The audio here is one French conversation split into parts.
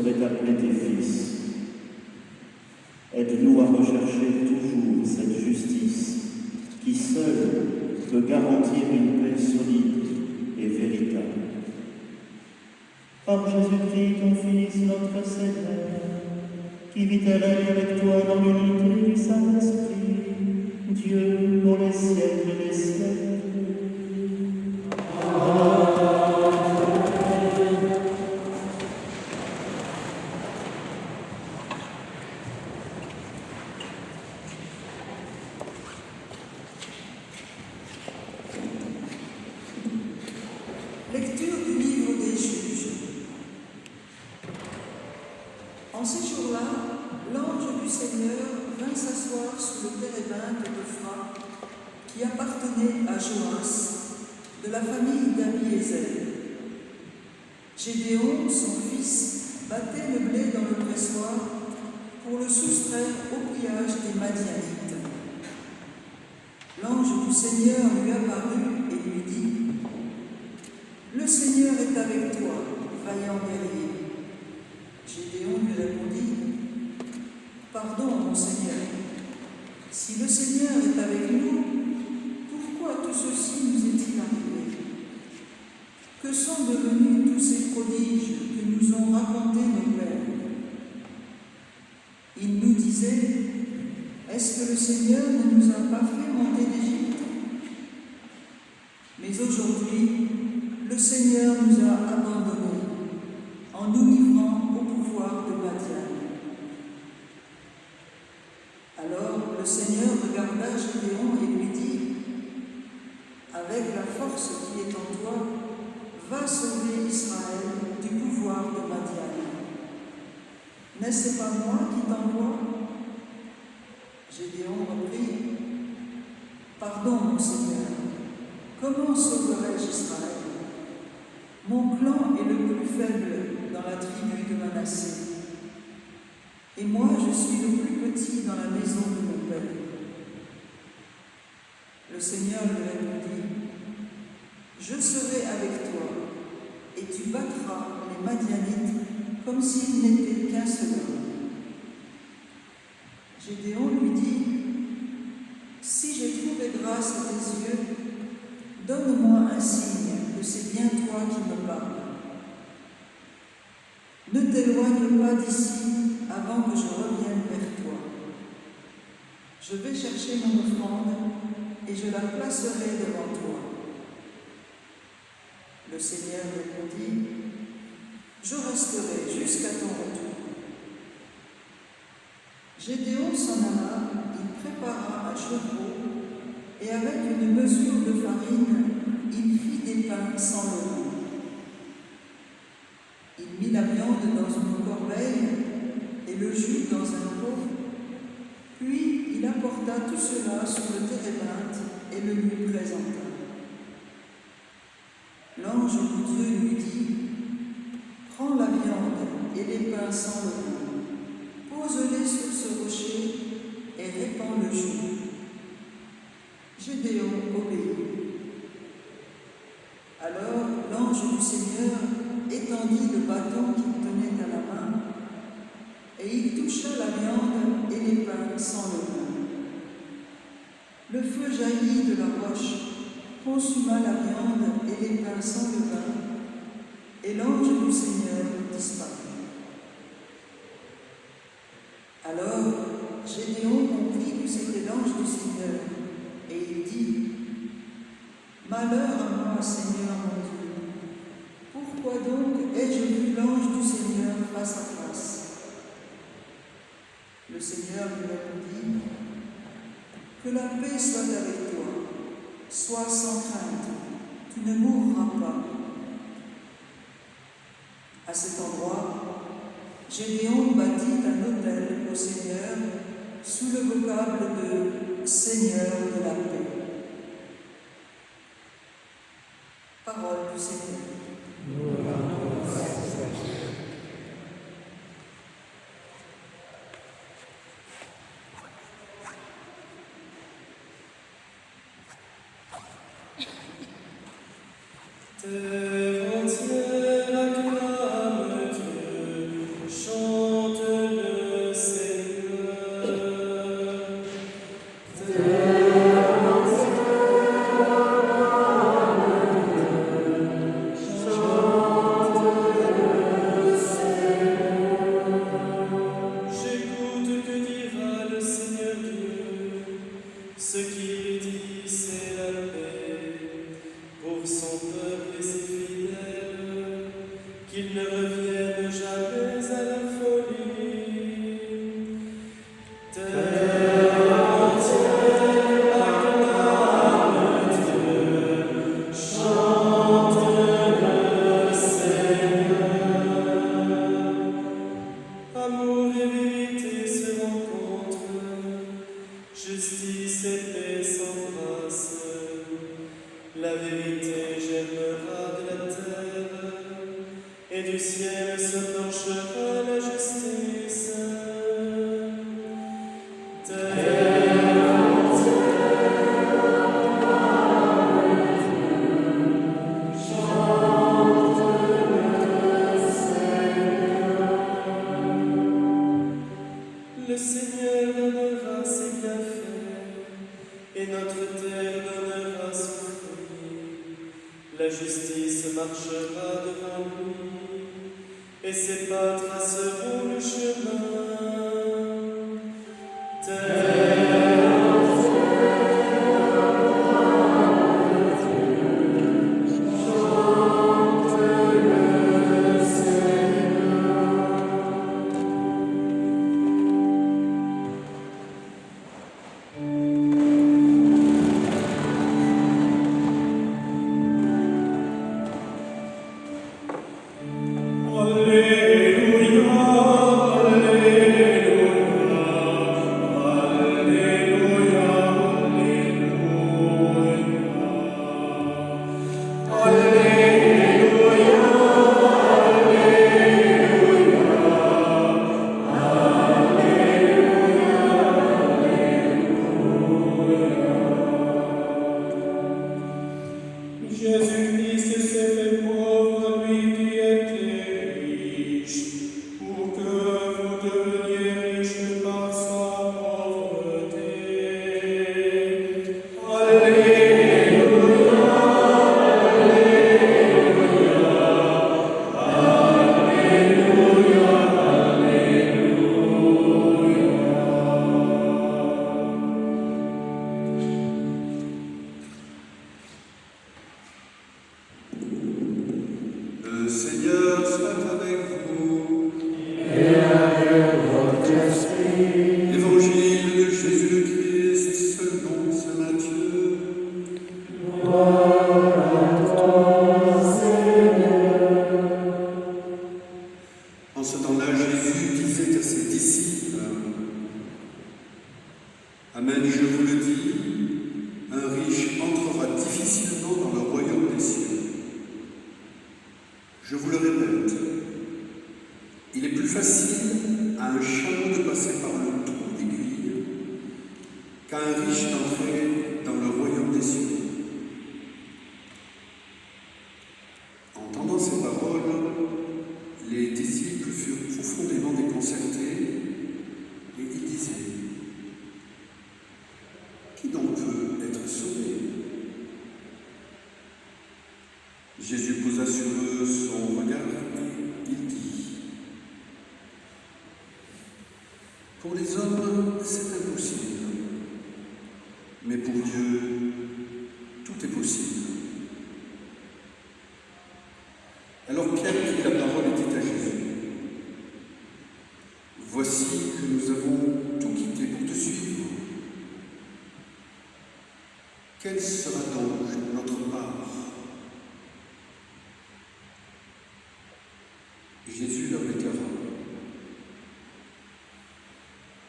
seraient appelés tes fils. Aide-nous à rechercher toujours cette justice qui seule peut garantir une paix solide et véritable. Par Jésus-Christ, ton Fils, notre Seigneur, qui vit et règne avec toi dans l'unité du Saint-Esprit, Dieu pour les siècles des siècles. Lecture du livre des Juges. En ces jours-là, l'ange du Seigneur vint s'asseoir sous le térébinthe d'Ephra, qui appartenait à Joas, de la famille d'Abiézer. Gédéon, son fils, battait le blé dans le pressoir pour le soustraire au pillage des Madianites. L'ange du Seigneur lui apparut et lui dit : le Seigneur est avec toi, vaillant guerrier. Gédéon lui répondit : pardon, mon Seigneur. Si le Seigneur est avec nous, pourquoi tout ceci nous est-il arrivé ? Que sont devenus tous ces prodiges que nous ont racontés nos pères ? Ils nous disaient : est-ce que le Seigneur ne nous a pas fait monter d'Égypte ? Mais aujourd'hui, le Seigneur nous a abandonnés en nous livrant au pouvoir de Madian. Alors le Seigneur regarda Gédéon et lui dit : avec la force qui est en toi, va sauver Israël du pouvoir de Madian. N'est-ce pas moi qui t'envoie ? Gédéon reprit : pardon, mon Seigneur, comment sauverai-je Israël ? Mon clan est le plus faible dans la tribu de Manassé. Et moi, je suis le plus petit dans la maison de mon père. Le Seigneur lui répondit : je serai avec toi, et tu battras les Madianites comme s'ils n'étaient qu'un seul homme. Gédéon lui dit : si j'ai trouvé grâce à tes yeux, donne-moi un signe que c'est bien toi qui me parles. Ne t'éloigne pas d'ici avant que je revienne vers toi. Je vais chercher mon offrande et je la placerai devant toi. Le Seigneur répondit : je resterai jusqu'à ton retour. Gédéon s'en alla, il prépara un chevreau et avec une mesure de farine, il fit des pains sans levain. Il mit la viande dans une corbeille et le jus dans un pot, puis il apporta tout cela sur le térébinthe et le lui présenta. L'ange de Dieu lui dit : prends la viande et les pains sans levain, pose-les sur ce rocher et répands le jus. Gédéon obéit. Alors l'ange du Seigneur étendit le bâton qu'il tenait à la main, et il toucha la viande et les pains sans levain. Le feu jaillit de la roche, consuma la viande et les pains sans levain, et l'ange du Seigneur disparut. Alors Gédéon comprit que c'était l'ange du Seigneur, et il dit : malheur à moi, Seigneur mon Dieu, pourquoi donc ai-je vu l'ange du Seigneur face à face ? Le Seigneur lui répondit : que la paix soit avec toi, sois sans crainte, tu ne mourras pas. À cet endroit, Gédéon bâtit un autel au Seigneur sous le vocable de Seigneur de la paix. Parole du Seigneur. Te entière acclame Dieu.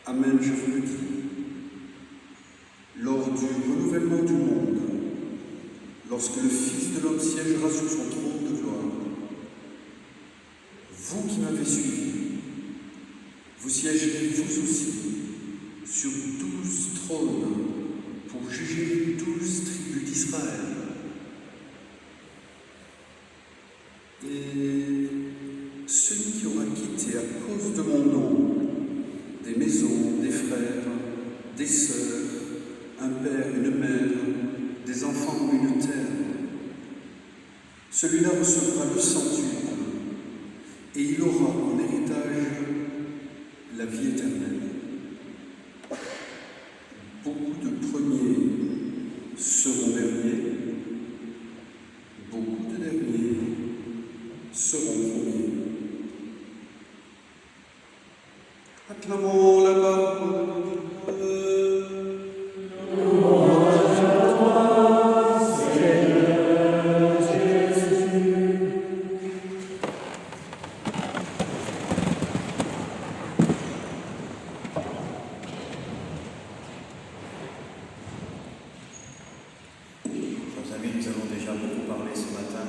Amen, je vous le dis. Lors du renouvellement du monde, lorsque le Fils de l'homme siégera sur son trône de gloire, vous qui m'avez suivi, vous siégerez vous aussi sur 12 trônes pour juger les 12 tribus d'Israël. Et celui qui aura quitté à cause de mon nom des maisons, des frères, des sœurs, Celui-là recevra le centuple, et il aura en héritage la vie éternelle. Beaucoup de premiers seront derniers, beaucoup de derniers seront premiers. Acclamons la parole de Dieu. Chers amis, nous avons déjà beaucoup parlé ce matin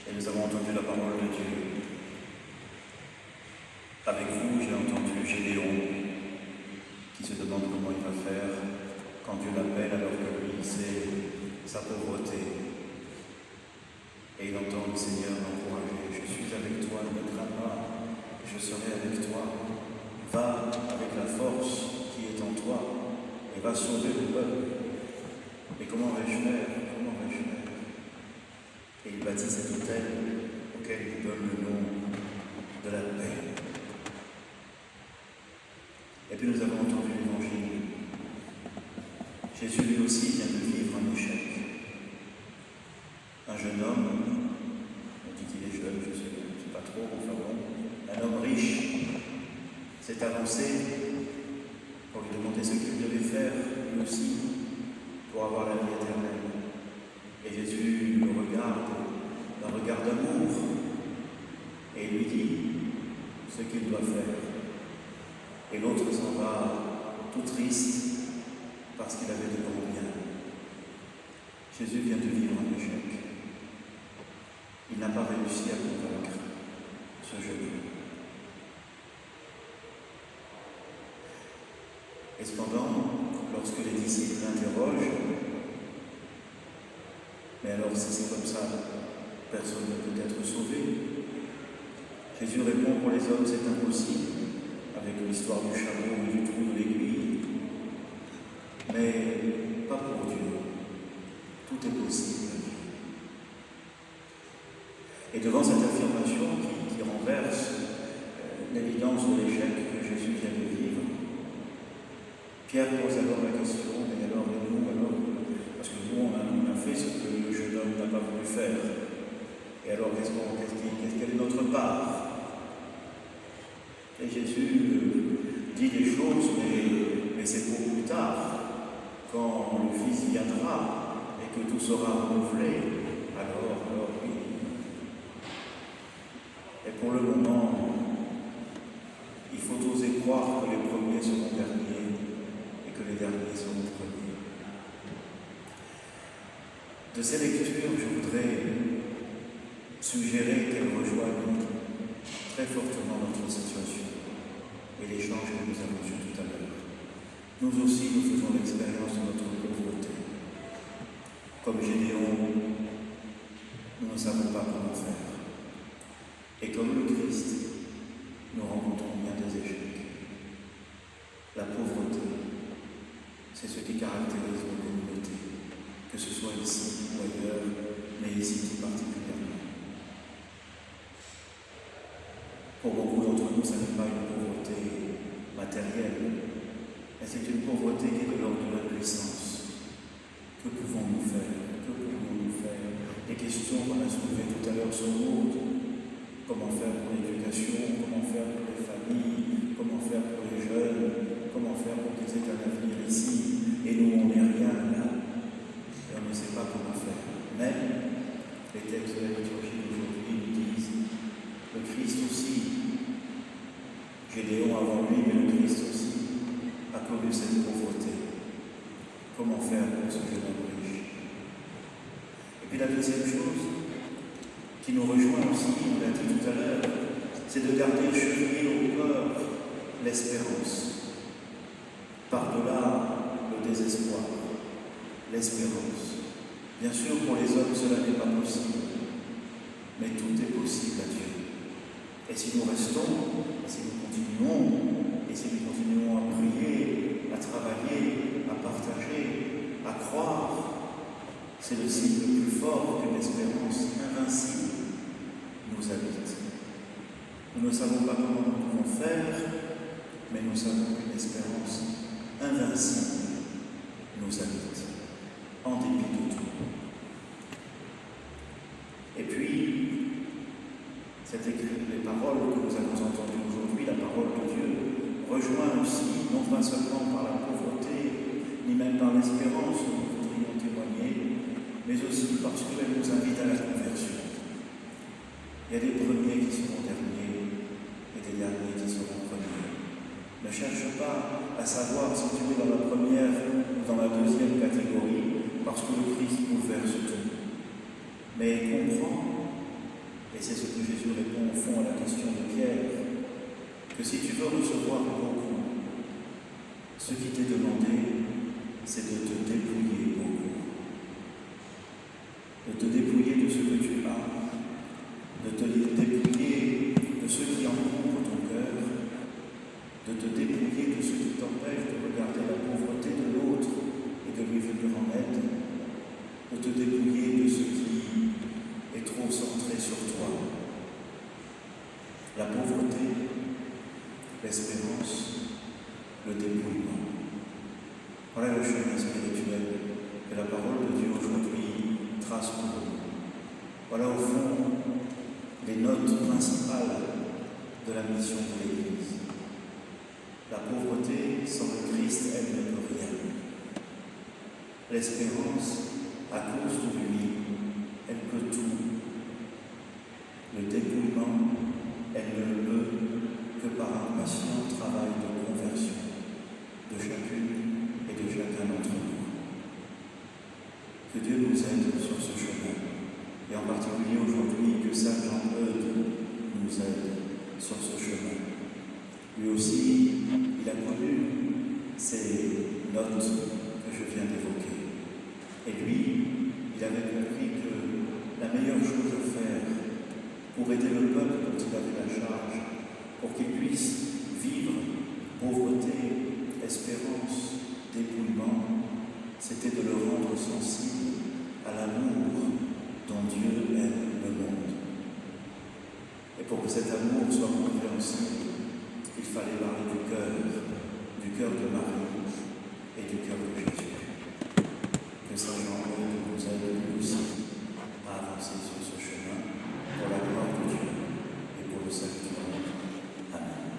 et nous avons entendu la parole de Dieu. Avec vous, j'ai entendu Gédéon qui se demande comment il va faire quand Dieu l'appelle alors que lui sait sa pauvreté. Et il entend le Seigneur l'encourager. Je suis avec toi, ne crains pas, je serai avec toi. Va avec la force qui est en toi et va sauver le peuple. Et comment vais-je faire? Comment vais-je faire? Et il bâtit cet autel auquel il donne le nom de la paix. Et puis nous avons entendu l'Évangile. Jésus lui aussi vient de vivre un échec. Un jeune homme, on dit qu'il est jeune, je ne sais pas trop, enfin bon, un homme riche s'est avancé pour lui demander ce qu'il devait faire lui aussi pour avoir la vie éternelle. Et Jésus le regarde d'un regard d'amour et lui dit ce qu'il doit faire. Et l'autre s'en va tout triste parce qu'il avait de grands biens. Jésus vient de vivre un échec. Il n'a pas réussi à convaincre ce jeune homme. Et cependant, lorsque les disciples l'interrogent, mais alors si c'est comme ça, personne ne peut être sauvé. Jésus répond, pour les hommes c'est impossible, avec l'histoire du chameau et du trou de l'aiguille, mais pas pour Dieu. Tout est possible. Et devant cette affirmation qui renverse l'évidence de l'échec que Jésus vient de vivre, Pierre pose alors la question, mais alors, et nous, alors, parce que nous, on a fait ce que le jeune homme n'a pas voulu faire. Et alors, quelle est notre part? Et Jésus dit des choses, mais c'est pour plus tard, quand le Fils viendra et que tout sera renouvelé. Alors oui. Et pour le moment, il faut oser croire que les premiers seront derniers et que les derniers seront premiers. De ces lectures, je voudrais suggérer qu'elles rejoignent très fortement notre situation et l'échange que nous avons eu tout à l'heure. Nous aussi, nous faisons l'expérience de notre pauvreté. Comme Gédéon, nous ne savons pas comment faire. Et comme le Christ, nous rencontrons bien des échecs. La pauvreté, c'est ce qui caractérise nos communautés, que ce soit ici ou ailleurs, mais ici tout particulièrement. Pour beaucoup d'entre nous, ce n'est pas une pauvreté matérielle, mais c'est une pauvreté qui est de l'ordre de l'impuissance. Que pouvons-nous faire? Que pouvons-nous faire? Les questions qu'on a soulevées tout à l'heure sont lourdes. Comment faire pour l'éducation? Comment faire pour les familles? Comment faire pour les jeunes? Comment faire pour qu'ils aient un avenir ici? Et nous, on n'est rien là. Et on ne sait pas comment faire. Mais les textes de la liturgie d'aujourd'hui nous disent le Christ aussi, Gédéon avant lui, mais le Christ aussi, a connu cette pauvreté. Comment faire pour ce jeune homme riche? Et puis la deuxième chose qui nous rejoint aussi, on l'a dit tout à l'heure, c'est de garder chevillé au cœur l'espérance. Par-delà le désespoir, l'espérance. Bien sûr, pour les hommes, cela n'est pas possible, mais tout est possible à Dieu. Et si nous restons, et si nous continuons, et si nous continuons à prier, à travailler, à partager, à croire, C'est le signe le plus fort qu'une espérance invincible nous habite. Nous ne savons pas comment nous pouvons faire, mais nous savons qu'une espérance invincible nous habite, en dépit de tout. Et puis, c'est écrit, les paroles que nous avons entendues aujourd'hui, la parole de Dieu, rejoint aussi, non pas seulement par la pauvreté, ni même par l'espérance que nous voudrions témoigner, mais aussi parce qu'elle nous invite à la conversion. Il y a des premiers qui seront derniers et des derniers qui seront premiers. Ne cherche pas à savoir si tu es dans la première ou dans la deuxième catégorie, parce que le Christ bouleverse tout. Mais comprends, et c'est ce que Jésus répond au fond à la question de Pierre, que si tu veux recevoir beaucoup, ce qui t'est demandé, c'est de te dépouiller beaucoup. De te dépouiller de ce que tu as, de te dépouiller de ce qui encombre ton cœur, de te dépouiller de ce qui t'empêche de regarder la pauvreté de l'autre et de lui venir en aide, de te dépouiller de ce qui est trop centré sur toi. La pauvreté, l'espérance, le dépouillement. Voilà le chemin spirituel que la parole de Dieu aujourd'hui trace pour nous. Voilà au fond les notes principales de la mission de l'Église. La pauvreté, sans le Christ, elle ne peut rien. L'espérance, à cause de lui, elle peut tout. Le dépouillement, elle ne le peut que par un patient travail de conversion de chacune et de chacun d'entre nous. Que Dieu nous aide sur ce chemin, et en particulier aujourd'hui que Saint Jean-Eudes nous aide sur ce chemin. Lui aussi, il a connu ces notes que je viens d'évoquer. Et lui, il avait compris que la meilleure chose à faire pour aider le peuple dont il avait la charge, pour qu'il puisse vivre pauvreté, espérance, dépouillement, c'était de le rendre sensible à l'amour dont Dieu aime le monde. Et pour que cet amour soit compréhensible, il fallait parler du cœur de Marie et du cœur de Jésus. Que Saint Jean-Eudes nous aide lui aussi à avancer sur ce chemin pour la gloire de Dieu et pour le salut du monde. Amen.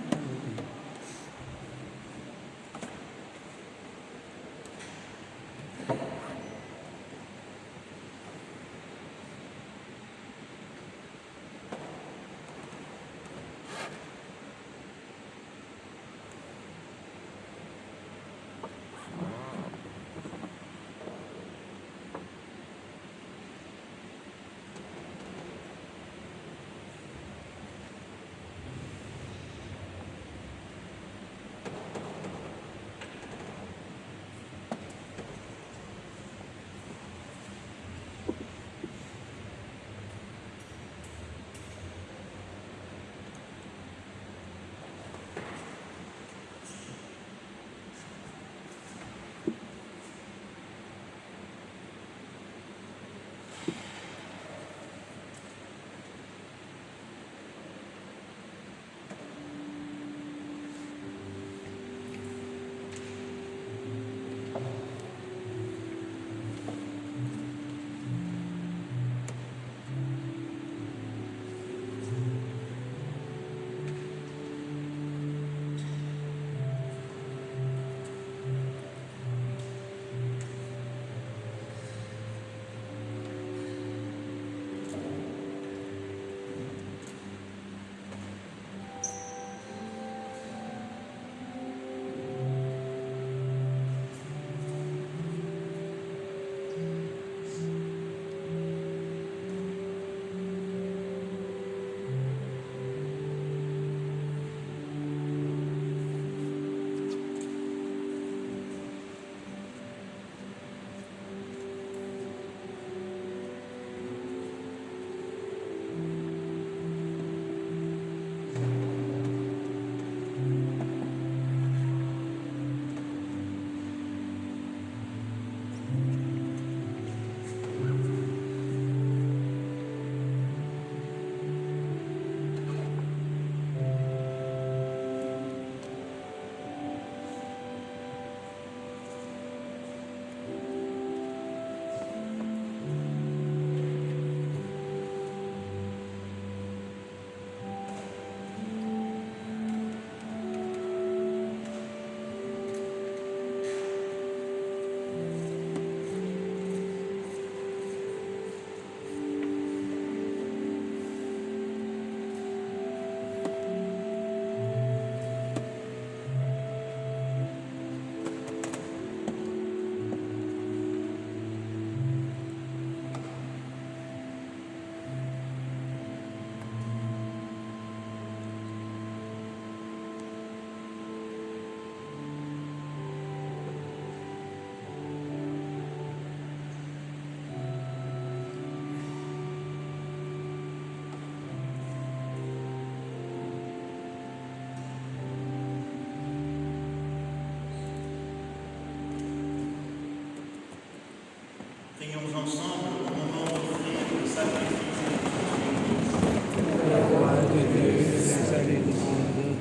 Prions ensemble au moment d'offrir le sacrifice de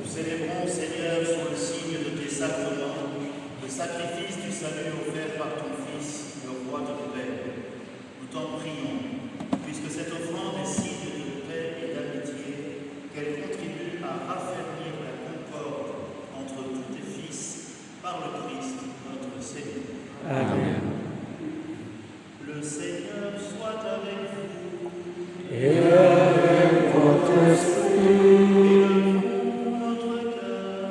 Nous célébrons, Seigneur, sous le signe de tes sacrements, le sacrifice du salut offert par ton Fils, le roi de paix. Nous t'en prions, puisque cette offrande est signe de paix et d'amitié, qu'elle contribue à raffermir la concorde entre tous tes fils, par le Christ, notre Seigneur. Amen. Le Seigneur soit avec vous. Et avec votre esprit. Élevons notre cœur.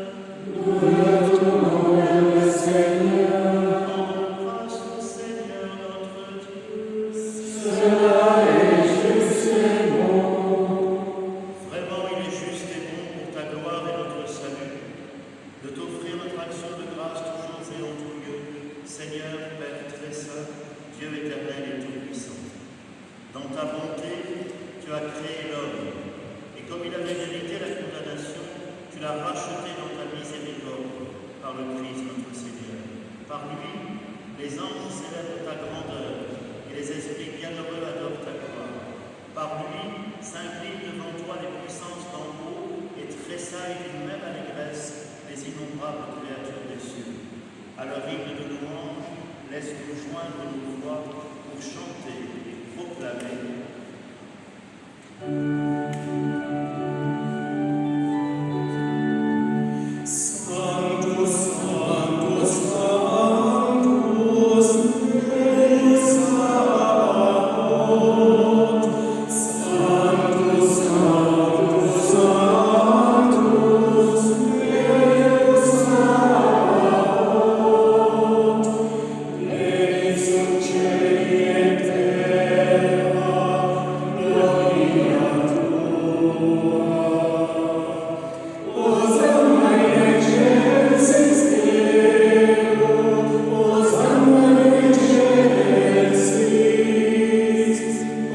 Nous le tournons vers le Seigneur. Rendons grâce au Seigneur notre Dieu. Cela est juste et bon. Vraiment, il est juste et bon pour ta gloire et notre salut, de t'offrir notre action de grâce toujours et en tout lieu, Seigneur, Père très saint, Dieu éternel et tout-puissant. Dans ta bonté, tu as créé l'homme, et comme il avait mérité la condamnation, tu l'as racheté dans ta miséricorde par le Christ notre Seigneur. Par lui, les anges célèbrent ta grandeur, et les esprits bienheureux adorent ta gloire. Par lui, s'inclinent devant toi les puissances d'en haut, et tressaillent d'une même allégresse les innombrables créatures des cieux. À leur hymne de louange, laisse-nous joindre nos voix pour chanter et proclamer. Sanctus, Sanctus, Sanctus, Deus Sabaoth. Sanctus, Sanctus, Sanctus, Deus Sabaoth. Plenius in caeli et terra, gloria tua. Hosanna in excelsis Deo, Hosanna in excelsis,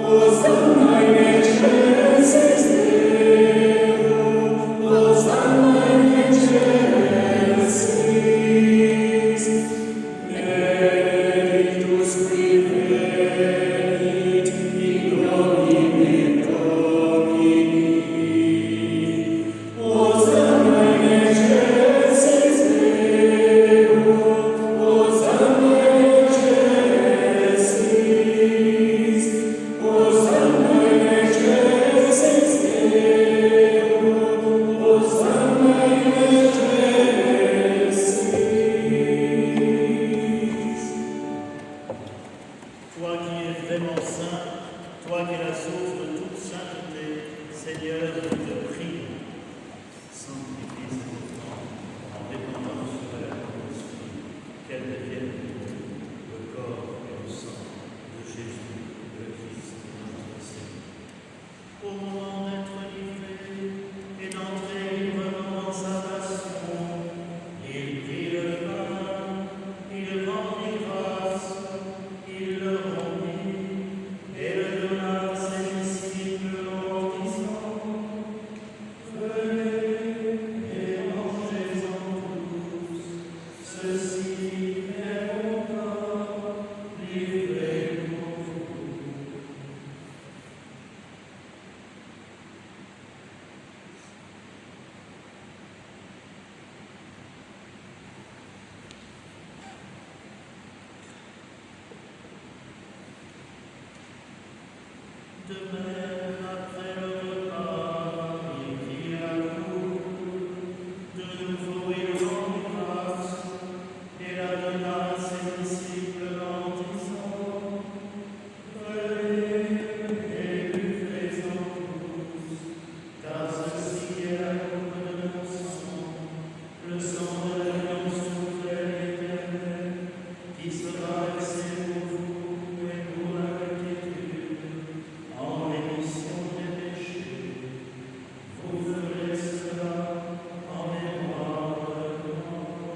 Hosanna in excelsis Deo, Hosanna in excelsis. Benedictus qui venit in nomine Domini. Hosanna in excelsis Deo, Hosanna in excelsis, Hosanna in excelsis Deo, Hosanna in excelsis. Toi qui es vraiment saint, toi qui es la source de toute sainteté, Seigneur, nous te prions. Sainte Église pourtant, en dépendance de la Saint-Esprit, qu'elle devienne le corps et le sang de Jésus, le Christ, notre Seigneur. Au moment d'être livré et d'entrer librement dans sa passion, il prit le pain, il rendit grâce, il le rompit et le donna à ses disciples en disant : Venez et mangez-en tous, ceci est mon corps livré pour vous. De même, après le repas, il prit la coupe. De nouveau, il rendit grâce et la donna à ses disciples en disant : Venez et buvez-en tous, car ceci est la coupe de mon sang, le sang de l'alliance nouvelle et éternelle, qui sera versé pour vous et pour la multitude, en rémission des péchés. Vous ferez cela en mémoire de moi.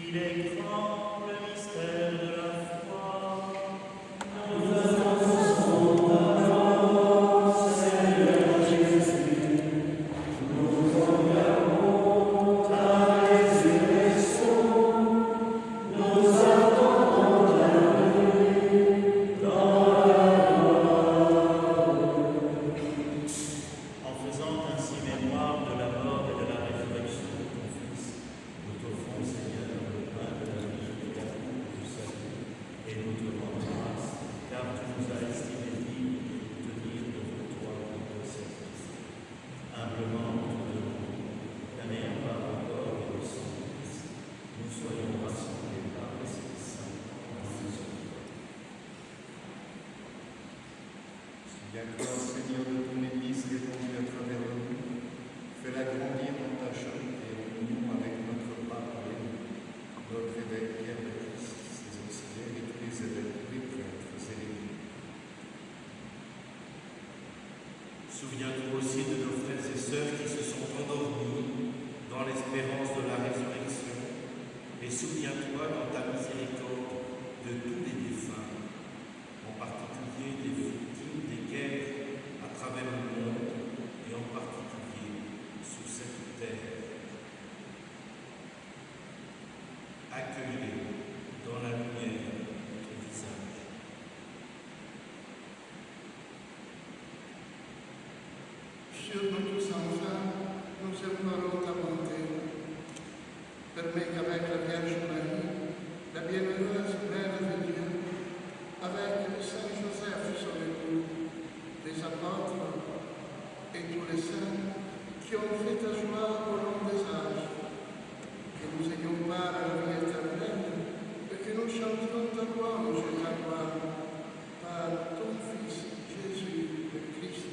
Il est grand le mystère de la foi. Nous annonçons ta mort, Seigneur Jésus. Nous proclamons ta résurrection. Nous attendons ta venue dans la gloire. En faisant ainsi mémoire de la mort et de la résurrection de ton Fils, nous t'offrons, Seigneur, le pain de la vie et l'amour du salut, et nous te rendons grâce, car tu nous as estimés dignes de tenir devant toi notre service. Humblement, nous te demandons qu'en n'ayant pas encore et le sang de Christ, nous soyons rassemblés par l'Esprit Saint en Jésus. Souviens-toi, Seigneur, de ton Église répandue à travers le monde. Fais-la grandir dans ta charité en union avec notre pape Léon, notre évêque Pierre Baptiste, ses auxiliaires et tous les évêques, les prêtres et les laïcs. Souviens-toi aussi de nos frères et sœurs qui se sont endormis dans l'espérance de la résurrection, et souviens-toi dans ta miséricorde de tous les défunts, en particulier des victimes des guerres à travers le monde et en particulier sous cette terre. Accueille-les dans la lumière de ton visage. Sur nous tous enfin, nous implorons ta bonté. Permets qu'avec la Vierge Marie, la bienheureuse Mère de Dieu, avec Saint Joseph, son époux, les apôtres et tous les saints qui ont fait ta joie au long des âges, que nous ayons part à la vie éternelle et que nous chantions ta louange et ta gloire par ton Fils Jésus le Christ.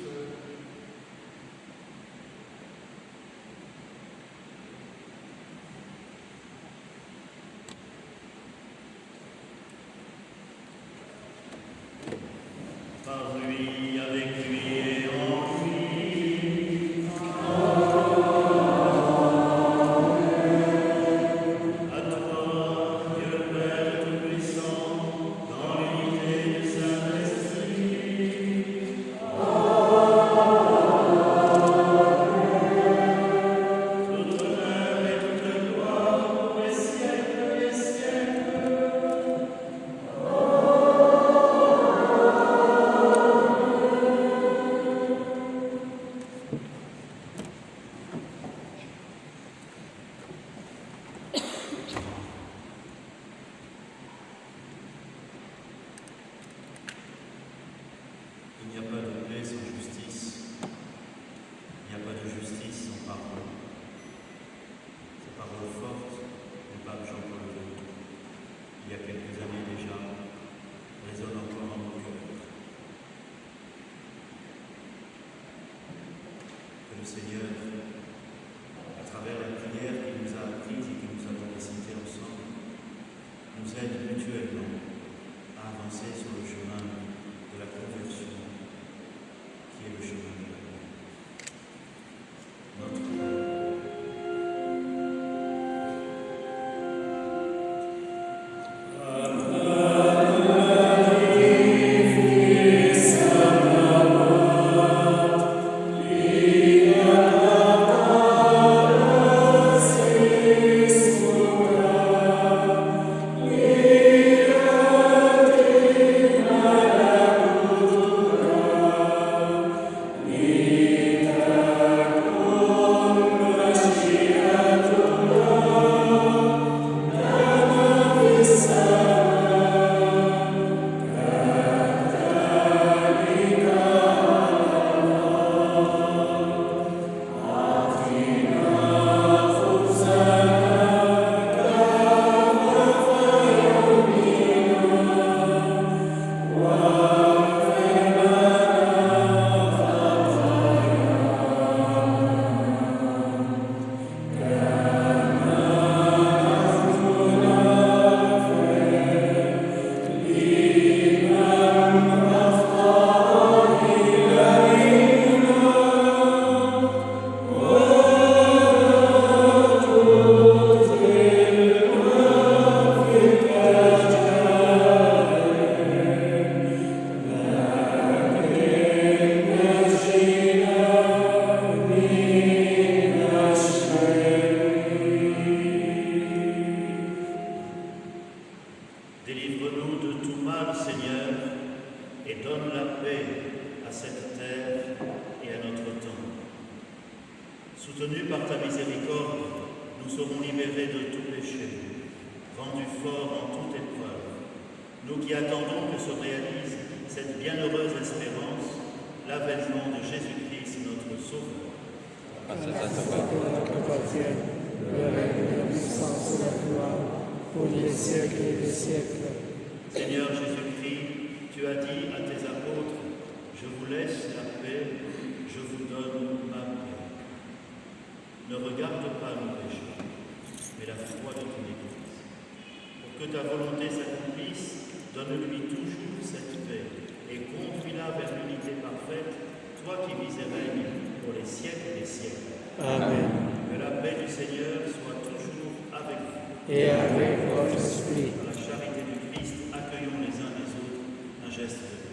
Par lui, avec lui et en lui. À toi, Dieu Père Tout-Puissant, dans l'unité du Saint-Esprit, miséricorde, nous serons libérés de tout péché, rendus forts en toute épreuve. Nous qui attendons que se réalise cette bienheureuse espérance, l'avènement de Jésus-Christ, notre Sauveur. Le règne, la puissance et la gloire, pour les siècles des siècles. Seigneur Jésus-Christ, tu as dit à tes apôtres, je vous laisse la paix, je vous donne ma paix. Ne regarde pas nos péchés, mais la foi de ton Église. Pour que ta volonté s'accomplisse, donne-lui toujours cette paix et conduis-la vers l'unité parfaite, toi qui vis et règnes pour les siècles des siècles. Amen. Que la paix du Seigneur soit toujours avec vous. Et avec votre esprit. À la charité du Christ, accueillons les uns les autres un geste de paix.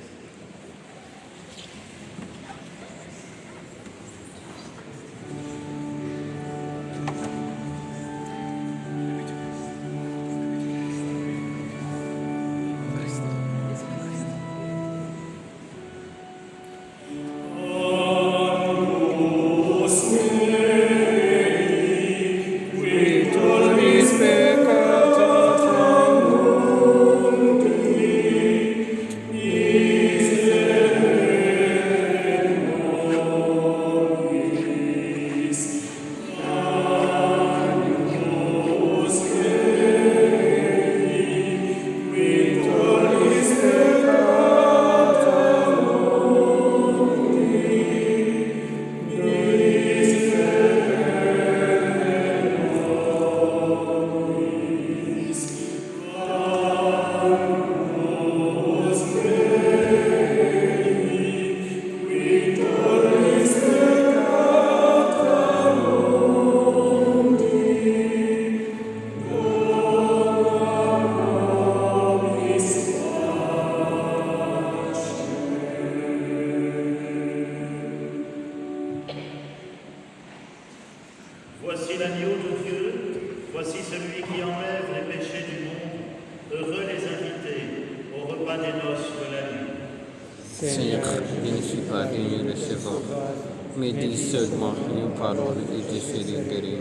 Voici l'agneau de Dieu, voici celui qui enlève les péchés du monde. Heureux les invités au repas des noces de la nuit. Seigneur, je ne suis pas digne de recevoir, mais dis seulement une parole et je serai guéri.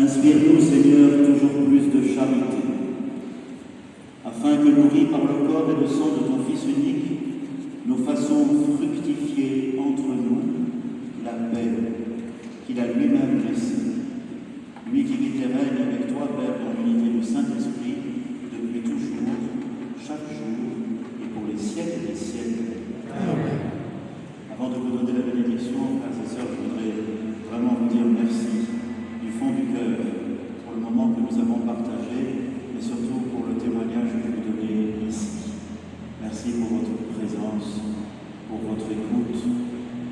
Inspire-nous, Seigneur, toujours plus de charité, afin que, nourris par le corps et le sang de ton Fils unique, nous fassions fructifier entre nous la paix qu'il a lui-même laissée. Lui qui vit et règne avec toi, Père, dans l'unité du Saint-Esprit, depuis toujours, chaque jour, et pour les siècles des siècles. Amen. Avant de vous donner la bénédiction, frères et sœurs, je voudrais vraiment vous dire merci du fond du cœur pour le moment que nous avons partagé, mais surtout pour le témoignage que vous donnez ici. Merci pour votre présence, pour votre écoute,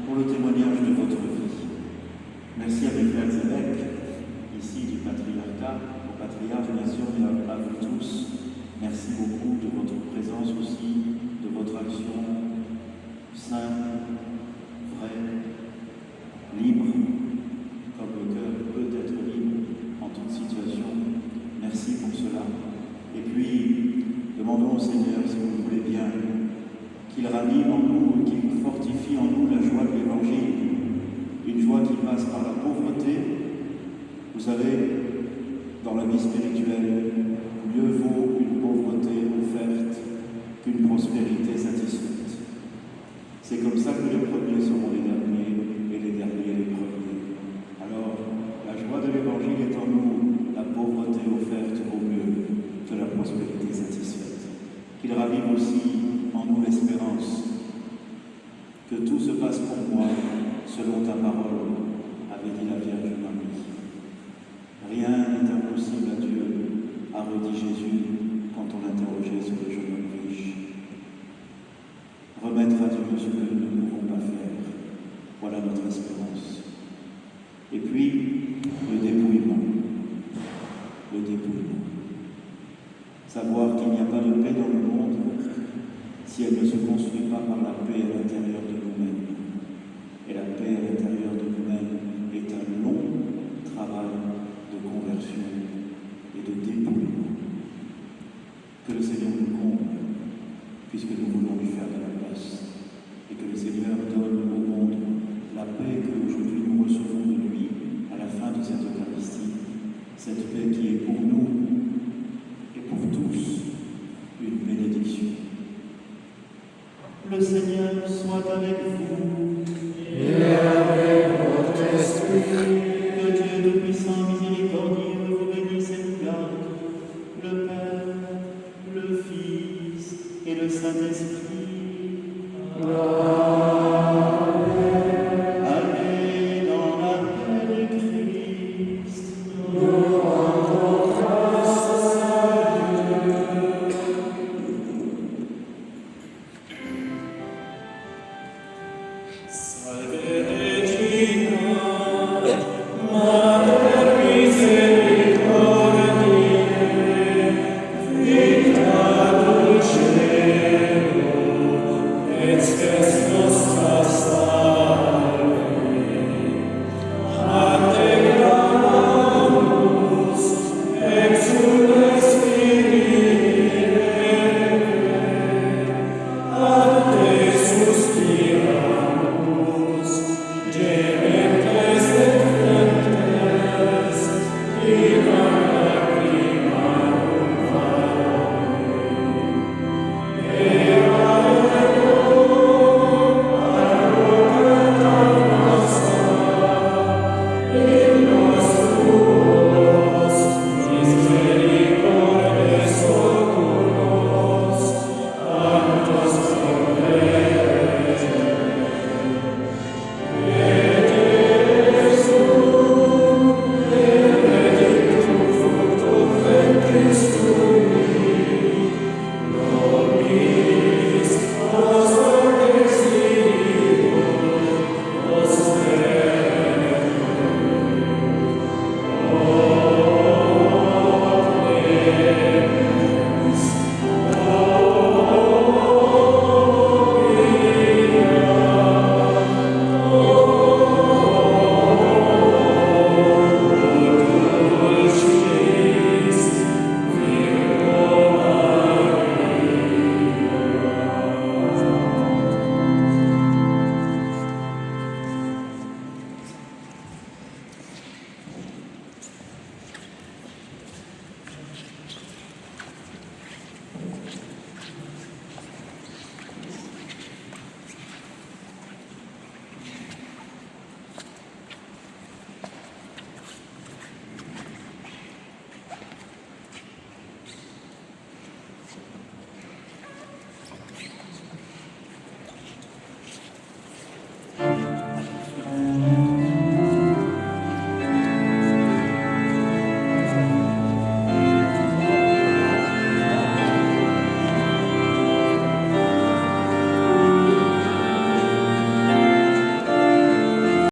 pour le témoignage de votre vie. Merci à mes frères évêques, ici du patriarcat, au patriarche bien sûr, mais à vous tous. Merci beaucoup de votre présence aussi, de votre action simple, vraie, libre, comme le cœur peut être libre en toute situation. Merci pour cela. Et puis, demandons au Seigneur, si vous le voulez bien, qu'il ravive en nous, qu'il fortifie en nous la joie de l'Évangile, une joie qui passe par la pauvreté. Vous savez, dans la vie spirituelle, mieux vaut une pauvreté offerte qu'une prospérité satisfaite. C'est comme ça que les premiers seront les derniers et les derniers les premiers. Alors, la joie de l'Évangile est en nous, la pauvreté offerte vaut mieux que la prospérité satisfaite. Qu'il ravive aussi en nous l'espérance que tout se passe pour moi selon ta parole, avait dit la Vierge Marie. Rien n'est impossible à Dieu, a redit Jésus quand on l'interrogeait sur le jeune homme riche. Remettre à Dieu ce que nous ne pouvons pas faire, voilà notre espérance. Et puis, le dépouillement. Le dépouillement. Savoir qu'il n'y a pas de paix dans le monde si elle ne se construit pas par la paix à l'intérieur de nous-mêmes. Et la paix à l'intérieur de nous-mêmes est un long travail de conversion et de dépouillement. Que le Seigneur nous comble, puisque nous voulons lui faire de la place, et que le Seigneur donne au monde la paix que aujourd'hui nous recevons de lui à la fin de cette Eucharistie, cette paix qui est pour nous et pour tous une bénédiction. Le Seigneur soit avec vous. Et avec votre esprit. Que Dieu Tout-Puissant, miséricordieux, vous bénisse et vous garde, le Père, le Fils et le Saint-Esprit.